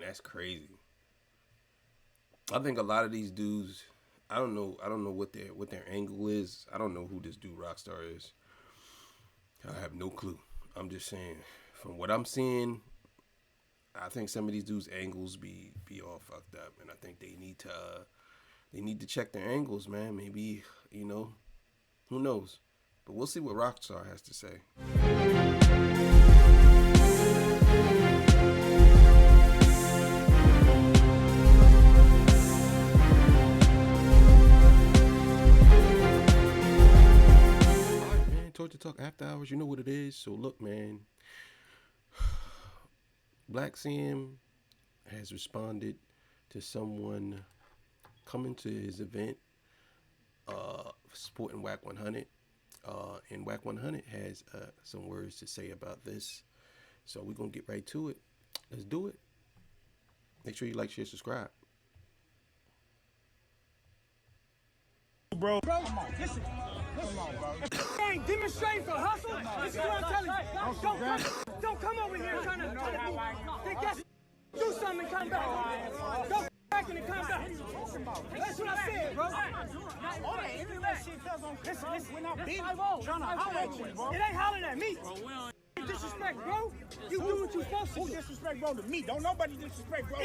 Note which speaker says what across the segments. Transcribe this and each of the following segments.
Speaker 1: that's crazy. I think a lot of these dudes, I don't know what their angle is. I don't know who this dude Rockstar is. I have no clue. I'm just saying, from what I'm seeing, I think some of these dudes' angles be all fucked up, and I think they need to check their angles, man. Maybe, you know, who knows? But we'll see what Rockstar has to say. Torture Talk After Hours, you know what it is. So look, man, Blacc Sam has responded to someone coming to his event, supporting Wack 100, and Wack 100 has some words to say about this. So we're gonna get right to it. Let's do it. Make sure you like, share, subscribe.
Speaker 2: Bro, come on, listen. Come on, bro. Ain't demonstrating for hustle. This is what I'm telling you. Don't come over here trying to think that's do something and come back. Go back and come back. That's what I said, bro. All that internet shit does on listen, we're not beating. Trying to holler at you, bro. It ain't hollering at me. Disrespect, bro. You do what you supposed to. Who disrespect, bro, to me? Don't nobody disrespect, bro.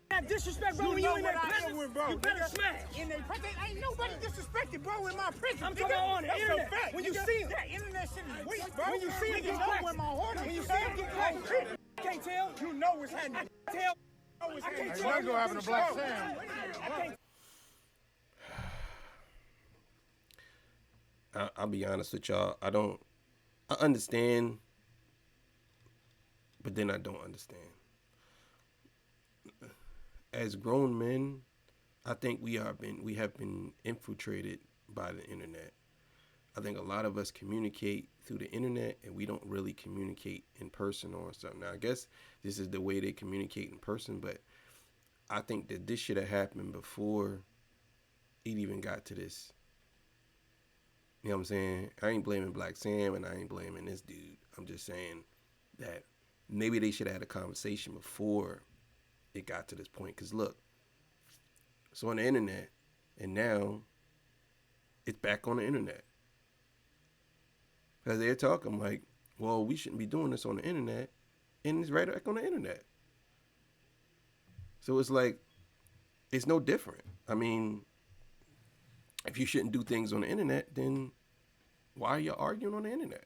Speaker 2: That disrespect, bro, when you in that prison, you better smash. In their prison, ain't nobody disrespected, bro, in my prison. I'm talking on the internet. Fact. When you see him, that internet shit is weak, bro. When you see him get cracked, when you see him get cracked, I can't tell. You know what's happening. Tell. I can't tell. What's gonna happen to Blacc Sam?
Speaker 1: I'll be honest with y'all. I understand, but then I don't understand. As grown men, I think we have been infiltrated by the internet. I think a lot of us communicate through the internet, and we don't really communicate in person or something. Now, I guess this is the way they communicate in person, but I think that this should have happened before it even got to this. You know what I'm saying? I ain't blaming Blacc Sam, and I ain't blaming this dude. I'm just saying that maybe they should have had a conversation before it got to this point. Because look, it's on the internet, and now it's back on the internet. Because they're talking like, well, we shouldn't be doing this on the internet, and it's right back on the internet. So it's like, it's no different. I mean, if you shouldn't do things on the internet, then why are you arguing on the internet?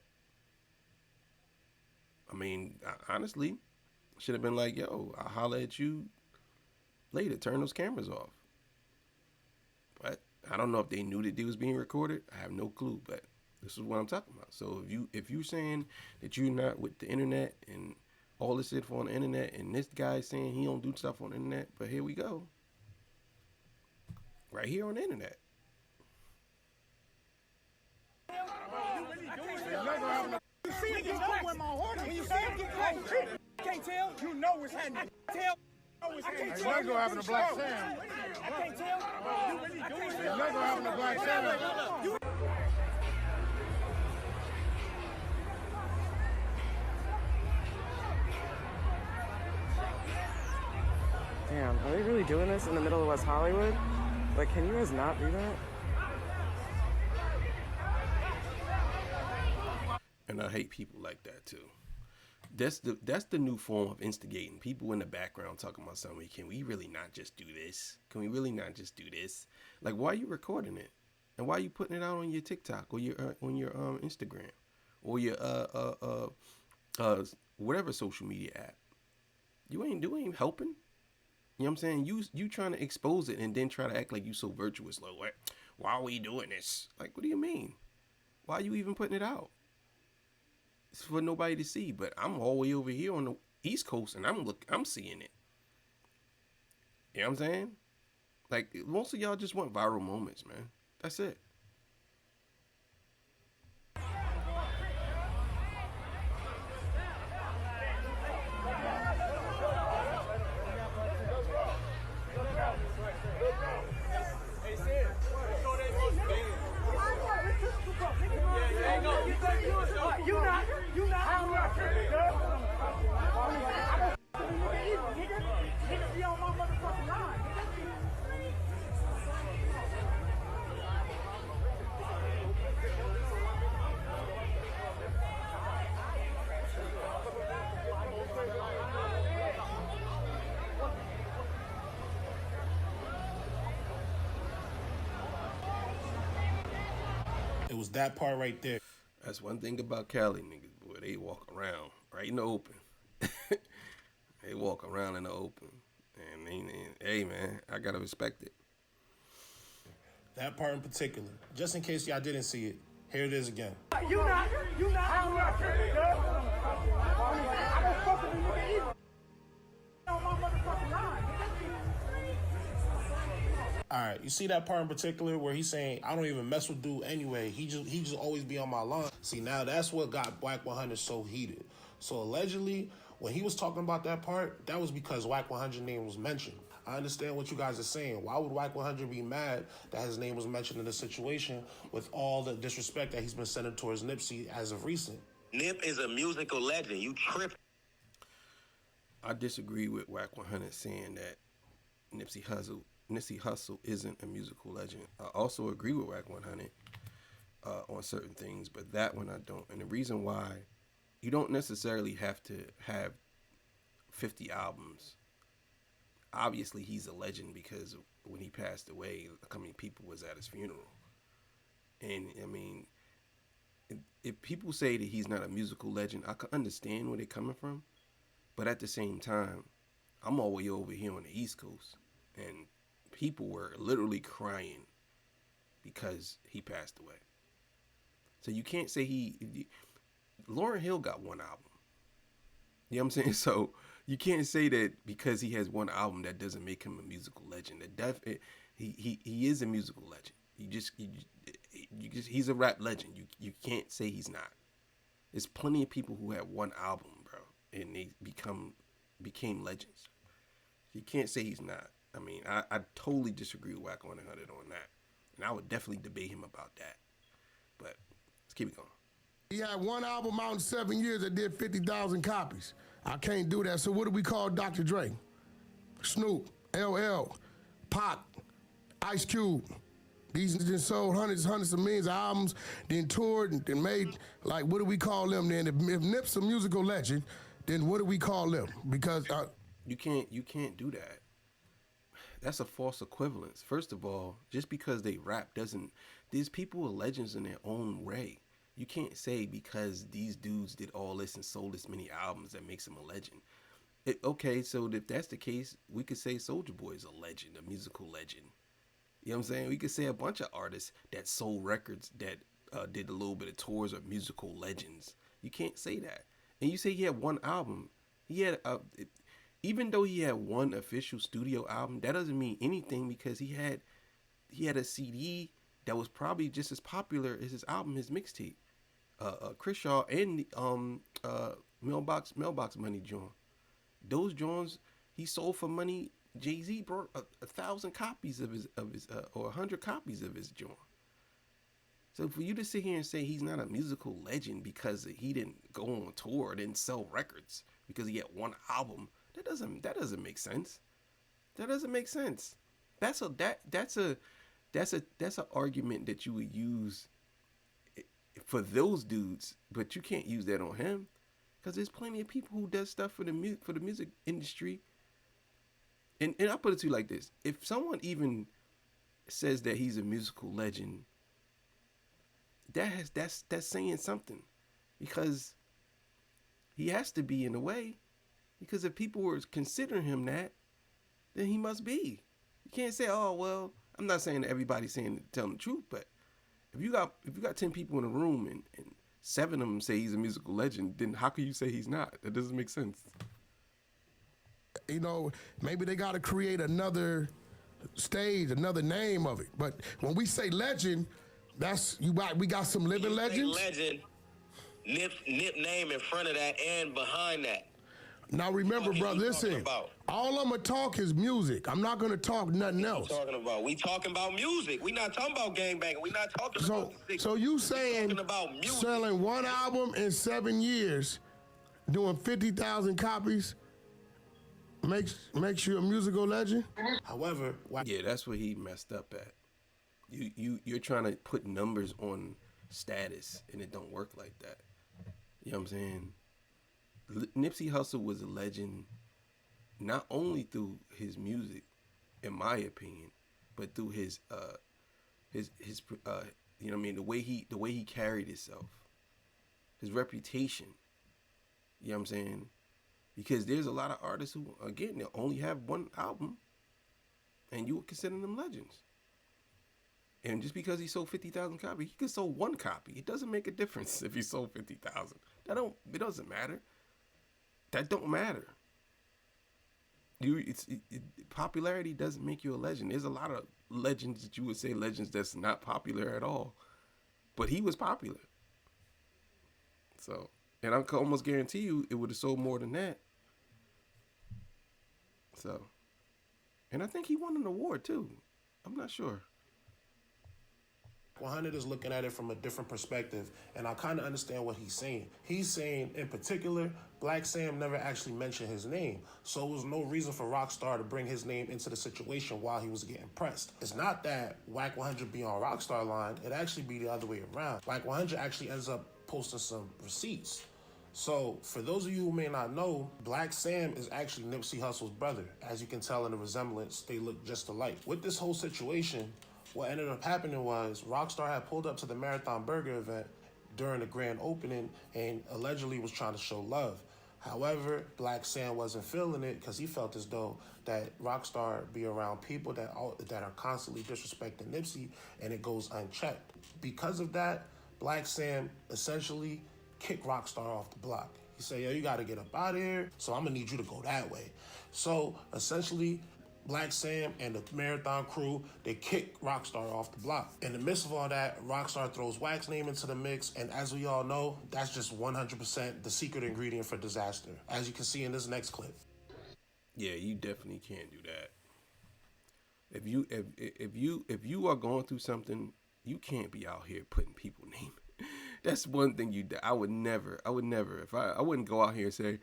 Speaker 1: I mean, honestly, should have been like, yo, I'll holler at you later. Turn those cameras off. But I don't know if they knew that they was being recorded. I have no clue, but this is what I'm talking about. So if you saying that you're not with the internet and all this shit on the internet, and this guy's saying he don't do stuff on the internet, but here we go. Right here on the internet.
Speaker 2: You see it get cracked when my heart is. When you see it get cracked, I can't tell. You know what's happening. Tell. I can't tell. What's gonna happen to Blacc Sam? I can't tell. What's gonna happen to Blacc Sam?
Speaker 3: Damn, are they really doing this in the middle of West Hollywood? Like, can you guys not do that?
Speaker 1: And I hate people like that too. That's the new form of instigating. People in the background talking about something. Can we really not just do this? Can we really not just do this? Like, why are you recording it? And why are you putting it out on your TikTok or your Instagram or your whatever social media app? You ain't helping. You know what I'm saying? You trying to expose it and then try to act like you so virtuous. Like, what? Why are we doing this? Like, what do you mean? Why are you even putting it out? It's for nobody to see, but I'm all the way over here on the East Coast, and I'm seeing it. You know what I'm saying? Like, most of y'all just want viral moments, man. That's it.
Speaker 4: was that part right there.
Speaker 1: That's one thing about Cali niggas, boy. They walk around right in the open. They walk around in the open. And hey, man, I got to respect it.
Speaker 4: That part in particular. Just in case y'all didn't see it, here it is again.
Speaker 2: You not. I'm not tripping, girl. I don't fuck with you either. On my motherfucking line.
Speaker 4: All right, you see that part in particular where he's saying, I don't even mess with dude anyway. He just always be on my line. See, now that's what got Wack 100 so heated. So allegedly, when he was talking about that part, that was because Wack 100 name was mentioned. I understand what you guys are saying. Why would Wack 100 be mad that his name was mentioned in the situation with all the disrespect that he's been sending towards Nipsey as of recent?
Speaker 5: Nip is a musical legend. You tripping.
Speaker 1: I disagree with Wack 100 saying that Nipsey Hussle isn't a musical legend. I also agree with Wack 100 on certain things, but that one I don't. And the reason why, you don't necessarily have to have 50 albums. Obviously, he's a legend because when he passed away, how many people was at his funeral? And I mean, if people say that he's not a musical legend, I can understand where they're coming from. But at the same time, I'm all the way over here on the East Coast, and people were literally crying because he passed away. So you can't say Lauryn Hill got one album. You know what I'm saying? So you can't say that because he has one album that doesn't make him a musical legend. He is a musical legend. He's a rap legend. You can't say he's not. There's plenty of people who have one album, bro, and they became legends. You can't say he's not. I mean, I totally disagree with Wack 100 on that, and I would definitely debate him about that. But let's keep it going.
Speaker 6: He had one album out in 7 years that did 50,000 copies. I can't do that. So what do we call Dr. Dre? Snoop, LL, Pac, Ice Cube. These just sold hundreds of millions of albums, then toured and made, like, what do we call them then? If Nip's a musical legend, then what do we call them? Because
Speaker 1: you can't do that. That's a false equivalence. First of all, just because they rap doesn't, these people are legends in their own way. You can't say because these dudes did all this and sold this many albums that makes them a legend. Okay, so if that's the case, we could say Soulja Boy is a legend, a musical legend. You know what I'm saying? We could say a bunch of artists that sold records that did a little bit of tours are musical legends. You can't say that. And you say he had one album. He had even though he had one official studio album, that doesn't mean anything because he had a CD that was probably just as popular as his album, his mixtape. Chris Shaw and Mailbox Money joint. Those joints he sold for money. Jay-Z brought 1,000 copies of his or 100 copies of his joint. So for you to sit here and say he's not a musical legend because he didn't go on tour, didn't sell records because he had one album, that doesn't make sense. That doesn't make sense. That's an argument that you would use for those dudes, but you can't use that on him because there's plenty of people who does stuff for the music industry. And I'll put it to you like this: if someone even says that he's a musical legend, that's saying something, because he has to be in a way. Because if people were considering him that, then he must be. You can't say, oh well. I'm not saying that everybody's telling the truth, but if you got 10 people in a room and 7 of them say he's a musical legend, then how can you say he's not? That doesn't make sense.
Speaker 6: You know, maybe they got to create another stage, another name of it. But when we say legend, we got some living legends.
Speaker 5: Legend, Nip name in front of that and behind that.
Speaker 6: Now remember, bro, listen. All I'm gonna talk is music. I'm not gonna talk nothing else.
Speaker 5: We talking about music. We not talking about gangbanging. We not talking about.
Speaker 6: So you saying selling one album in 7 years, doing 50,000 copies, makes you a musical legend?
Speaker 4: However,
Speaker 1: yeah, that's what he messed up at. You're trying to put numbers on status, and it don't work like that. You know what I'm saying? Nipsey Hussle was a legend not only through his music, in my opinion, but through his You know what I mean? The way he carried himself, his reputation. You know what I'm saying? Because there's a lot of artists who, again, they only have one album, and you would consider them legends. And just because he sold 50,000 copies, he could sold one copy. It doesn't make a difference if he sold 50,000. It doesn't matter. That don't matter. Popularity doesn't make you a legend. There's a lot of legends that you would say legends that's not popular at all, but he was popular. So, and I can almost guarantee you it would have sold more than that. So, and I think he won an award too. I'm not sure.
Speaker 4: 100 is looking at it from a different perspective, and I kind of understand what he's saying. He's saying, in particular, Blacc Sam never actually mentioned his name, so there was no reason for Rockstar to bring his name into the situation while he was getting pressed. It's not that Wack 100 be on Rockstar line, it actually be the other way around. Wack 100 actually ends up posting some receipts. So, for those of you who may not know, Blacc Sam is actually Nipsey Hussle's brother. As you can tell in the resemblance, they look just alike. With this whole situation, what ended up happening was Rockstar had pulled up to the Marathon Burger event during the grand opening and allegedly was trying to show love. However, Blacc Sam wasn't feeling it because he felt as though that Rockstar be around people that are constantly disrespecting Nipsey, and it goes unchecked. Because of that, Blacc Sam essentially kicked Rockstar off the block. He said, yo, you got to get up out of here, so I'm going to need you to go that way. So essentially, Blacc Sam and the Marathon crew, they kick Rockstar off the block. In the midst of all that, Rockstar throws Wack's name into the mix, and as we all know, that's just 100% the secret ingredient for disaster, as you can see in this next clip.
Speaker 1: Yeah, you definitely can't do that. If you are going through something, you can't be out here putting people's name. That's one thing I would never. If I wouldn't go out here and say,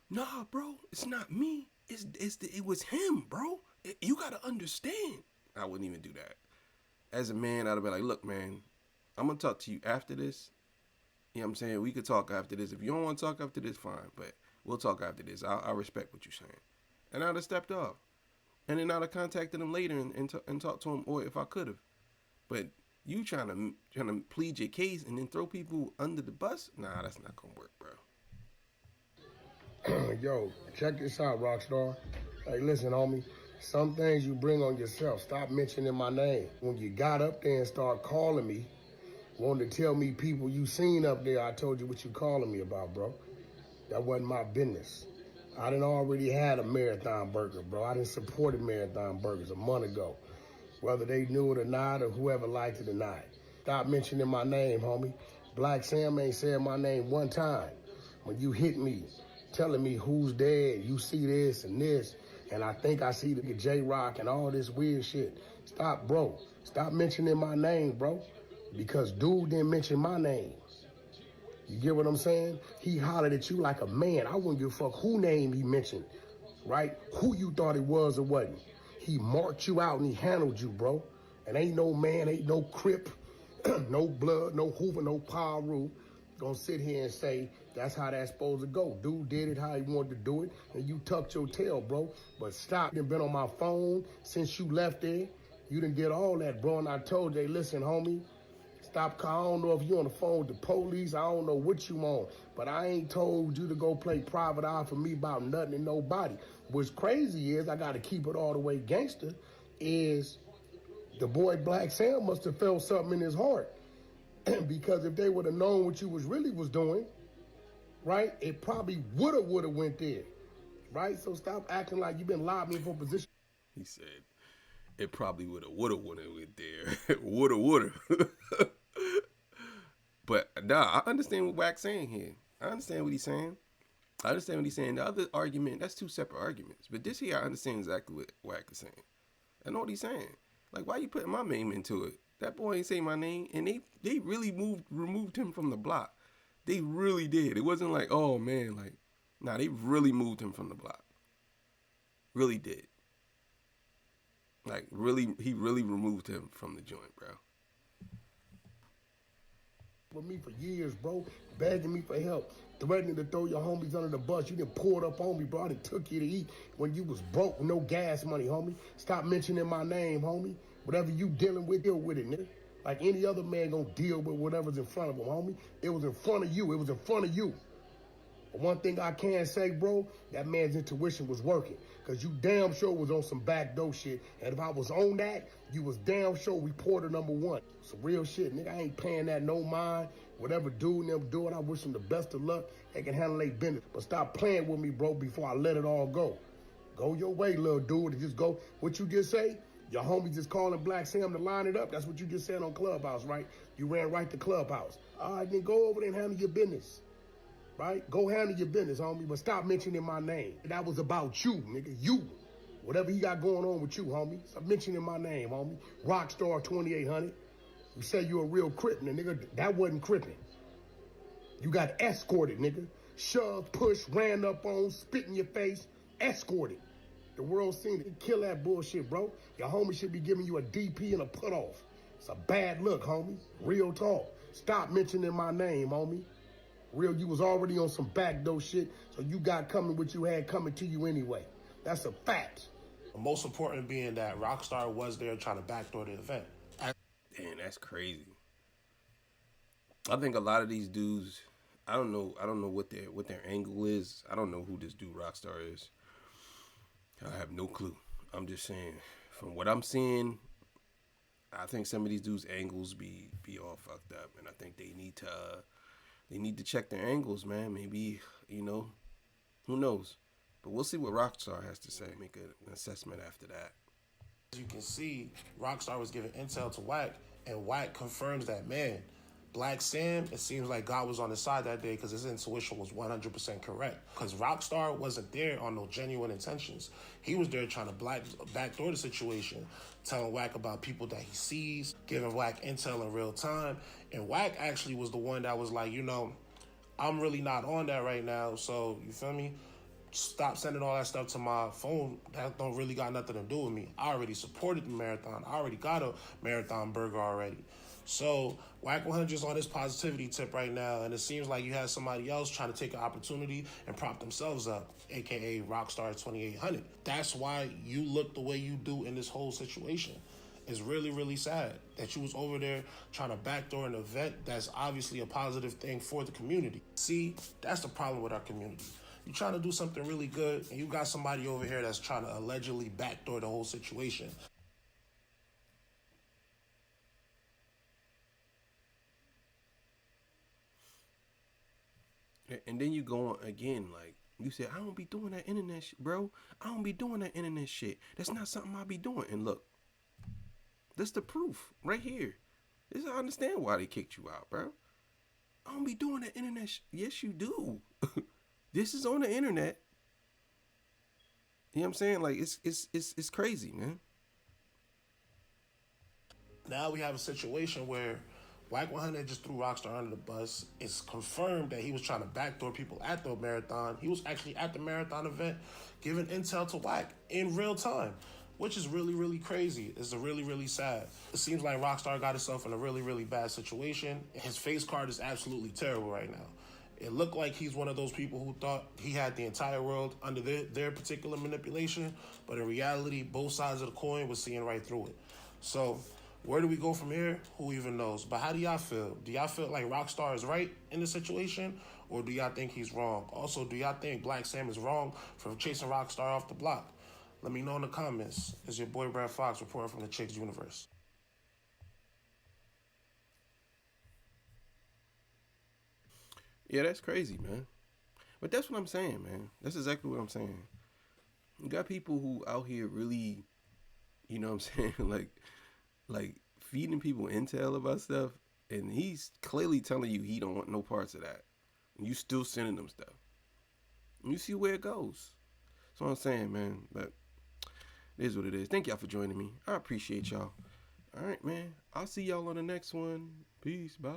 Speaker 1: nah, bro, it's not me. It was him, bro. You got to understand. I wouldn't even do that. As a man, I'd have been like, look, man, I'm going to talk to you after this. You know what I'm saying? We could talk after this. If you don't want to talk after this, fine. But we'll talk after this. I respect what you're saying. And I'd have stepped off. And then I'd have contacted him later and talked to him, or if I could have. But you trying to plead your case and then throw people under the bus? Nah, that's not going to work, bro.
Speaker 6: Yo, check this out, Rockstar. Hey, listen, homie. Some things you bring on yourself. Stop mentioning my name. When you got up there and started calling me, wanted to tell me people you seen up there, I told you what you calling me about, bro. That wasn't my business. I done already had a Marathon Burger, bro. I done supported Marathon Burgers a month ago. Whether they knew it or not, or whoever liked it or not. Stop mentioning my name, homie. Blacc Sam ain't said my name one time. When you hit me, telling me who's dead, you see this and this, and I think I see the J-Rock and all this weird shit. Stop, bro. Stop mentioning my name, bro. Because dude didn't mention my name. You get what I'm saying? He hollered at you like a man. I wouldn't give a fuck who name he mentioned, right? Who you thought it was or wasn't. He marked you out and he handled you, bro. And ain't no man, ain't no Crip, no blood, no Hoover, no Paru gonna sit here and say that's how that's supposed to go. Dude did it how he wanted to do it, and you tucked your tail, bro. But stop. You been on my phone since you left there. You done did all that, bro. And I told you, listen, homie, stop. I don't know if you on the phone with the police. I don't know what you on. But I ain't told you to go play private eye for me about nothing and nobody. What's crazy is, I got to keep it all the way gangster, is the boy Blacc Sam must have felt something in his heart. Because if they would have known what you really was doing, right, it probably would have went there, right? So stop acting like you've been lobbying for position.
Speaker 1: He said, it probably would have went there. woulda. But, nah, I understand what Wack's saying here. I understand what he's saying. The other argument, that's two separate arguments. But this here, I understand exactly what Wack is saying. I know what he's saying. Like, why you putting my name into it? That boy ain't say my name, and they really removed him from the block. They really did. It wasn't like, oh man, like, nah, they really moved him from the block. Really did. Like, really, he really removed him from the joint, bro.
Speaker 6: With me for years, bro, begging me for help, threatening to throw your homies under the bus. You done poured up on me, bro. I done took you to eat when you was broke with no gas money, homie. Stop mentioning my name, homie. Whatever you dealing with, deal with it, nigga. Like any other man gonna deal with whatever's in front of him, homie. It was in front of you. It was in front of you. But one thing I can say, bro, that man's intuition was working. Because you damn sure was on some backdoor shit. And if I was on that, you was damn sure reporter #1. Some real shit, nigga. I ain't paying that no mind. Whatever dude and them doing, I wish them the best of luck. They can handle their business. But stop playing with me, bro, before I let it all go. Go your way, little dude, and just go. What you just say? Your homie just calling Blacc Sam to line it up. That's what you just said on Clubhouse, right? You ran right to Clubhouse. All right, then go over there and handle your business. Right? Go handle your business, homie, but stop mentioning my name. That was about you, nigga. You. Whatever you got going on with you, homie. Stop mentioning my name, homie. Rockstar2800. You say you a real crip, nigga. That wasn't cripping. You got escorted, nigga. Shoved, pushed, ran up on, spit in your face, escorted. The world seen it. Kill that bullshit, bro. Your homie should be giving you a DP and a put off. It's a bad look, homie. Real talk. Stop mentioning my name, homie. Real, you was already on some backdoor shit, so you got coming what you had coming to you anyway. That's a fact.
Speaker 4: The most important being that Rockstar was there trying to backdoor the event.
Speaker 1: Damn, that's crazy. I think a lot of these dudes, I don't know what their angle is. I don't know who this dude Rockstar is. I have no clue. I'm just saying, from what I'm seeing, I think some of these dudes' angles be all fucked up, and I think they need to check their angles, man. Maybe, who knows? But we'll see what Rockstar has to say. Make an assessment after that.
Speaker 4: As you can see, Rockstar was giving intel to Wack, and Wack confirms that, man, Blacc Sam, it seems like God was on his side that day because his intuition was 100% correct. Because Rockstar wasn't there on no genuine intentions. He was there trying to backdoor the situation, telling Wack about people that he sees, giving Wack intel in real time. And Wack actually was the one that was like, I'm really not on that right now, so, you feel me? Stop sending all that stuff to my phone. That don't really got nothing to do with me. I already supported the marathon. I already got a marathon burger already. So Wack 100 is on this positivity tip right now, and it seems like you have somebody else trying to take an opportunity and prop themselves up, aka Rockstar 2800. That's why you look the way you do in this whole situation. It's really, really sad that you was over there trying to backdoor an event that's obviously a positive thing for the community. See, that's the problem with our community. You're trying to do something really good, and you got somebody over here that's trying to allegedly backdoor the whole situation.
Speaker 1: And then you go on again, like you said, I don't be doing that internet shit, bro. I don't be doing that internet shit. That's not something I be doing. And look, this the proof right here. This I understand why they kicked you out, bro. I don't be doing that internet shit. Yes, you do. This is on the internet. You know what I'm saying? Like it's crazy, man.
Speaker 4: Now we have a situation where Wack 100 just threw Rockstar under the bus. It's confirmed that he was trying to backdoor people at the marathon. He was actually at the marathon event giving intel to Wack in real time, which is really, really crazy. It's really, really sad. It seems like Rockstar got himself in a really, really bad situation. His face card is absolutely terrible right now. It looked like he's one of those people who thought he had the entire world under their particular manipulation, but in reality, both sides of the coin was seeing right through it. So where do we go from here? Who even knows? But how do y'all feel? Do y'all feel like Rockstar is right in the situation, or do y'all think he's wrong? Also, do y'all think Blacc Sam is wrong for chasing Rockstar off the block? Let me know in the comments. It's your boy Brad Fox reporting from the Chicks Universe.
Speaker 1: Yeah, that's crazy, man. But that's what I'm saying, man. That's exactly what I'm saying. You got people who out here really, you know what I'm saying, like feeding people intel about stuff, and he's clearly telling you he don't want no parts of that. And you still sending them stuff. And you see where it goes. That's what I'm saying, man. But it is what it is. Thank y'all for joining me. I appreciate y'all. All right, man. I'll see y'all on the next one. Peace. Bye.